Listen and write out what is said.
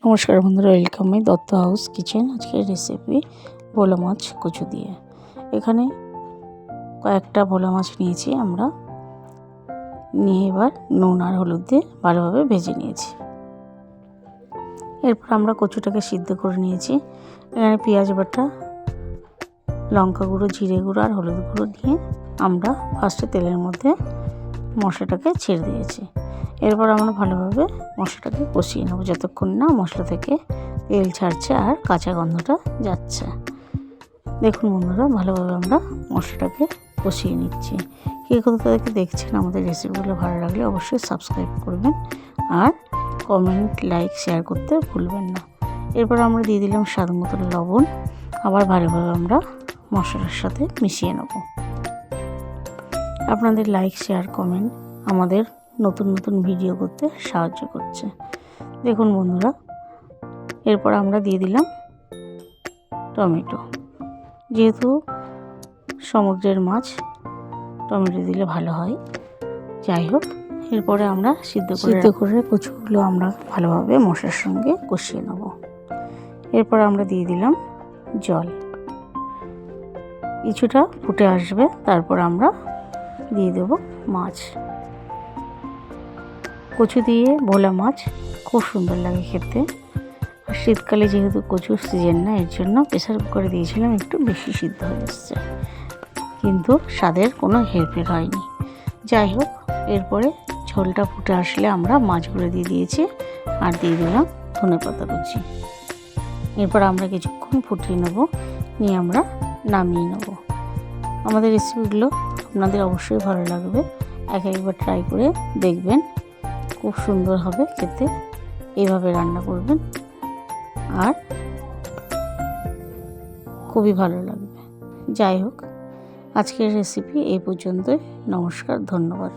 নমস্কার বন্ধুরা, welcome my Dutta house kitchen. আজকের রেসিপি ভোলা মাছ কচু দিয়ে। এখানে কয়েকটা ভোলা মাছ নিয়েছি আমরা, নিয়ে এবার নুন আর হলুদ দিয়ে ভালোভাবে ভেজে নিয়েছি। এরপর আমরা কচুটাকে সিদ্ধ করে নিয়েছি। এখানে পেঁয়াজ বাটা, লঙ্কা গুঁড়ো, জিরে গুঁড়ো আর হলুদ গুঁড়ো নিয়ে আমরা ফার্স্টে তেলের মধ্যে মশলাটাকে ছেড়ে দিয়েছি। এরপর আমরা ভালোভাবে মশলাটাকে কষিয়ে নেব যতক্ষণ না মশলা থেকে তেল ছাড়ছে আর কাঁচা গন্ধটা যাচ্ছে। দেখুন বন্ধুরা, ভালোভাবে আমরা মশলাটাকে কষিয়ে নিচ্ছি। কে কোথা থেকে দেখছেন আমাদের রেসিপিগুলো ভালো লাগলে অবশ্যই সাবস্ক্রাইব করবেন আর কমেন্ট, লাইক, শেয়ার করতে ভুলবেন না। এরপর আমরা দিয়ে দিলাম স্বাদ মতো লবণ। আবার ভালোভাবে আমরা মশলার সাথে মিশিয়ে নেব। আপনাদের লাইক, শেয়ার, কমেন্ট আমাদের নতুন নতুন ভিডিও করতে সাহায্য করছে। দেখুন বন্ধুরা, এরপর আমরা দিয়ে দিলাম টমেটো। যেহেতু সমুদ্রের মাছ, টমেটো দিলে ভালো হয়। যাই হোক, এরপরে আমরা সিদ্ধ করে কচুগুলো আমরা ভালোভাবে মশলার সঙ্গে কষিয়ে নেব। এরপর আমরা দিয়ে দিলাম জল। কিছুটা ফুটে আসবে, তারপর আমরা দিয়ে দেব মাছ। কচু দিয়ে ভোলা মাছ খুব সুন্দর লাগে খেতে। আর শীতকালে যেহেতু কচুর সিজন না, এর জন্য প্রেসার কুকারে দিয়েছিলাম, একটু বেশি সিদ্ধ হয়ে এসছে, কিন্তু স্বাদের কোনো হেরফের হয়নি। যাই হোক, এরপরে ঝোলটা ফুটে আসলে আমরা মাছগুলো দিয়ে দিয়েছি আর দিয়ে দিলাম ধনেপাতা কুচি। এরপর আমরা কিছুক্ষণ ফুটিয়ে নেব, নিয়ে আমরা নামিয়ে নেব। আমাদের রেসিপিগুলো আপনাদের অবশ্যই ভালো লাগবে, একবার ট্রাই করে দেখবেন, খুব সুন্দর হবে খেতে। এইভাবে রান্না করবেন আর খুবই ভালো লাগবে। যাই হোক, আজকের রেসিপি এই পর্যন্তই। নমস্কার, ধন্যবাদ।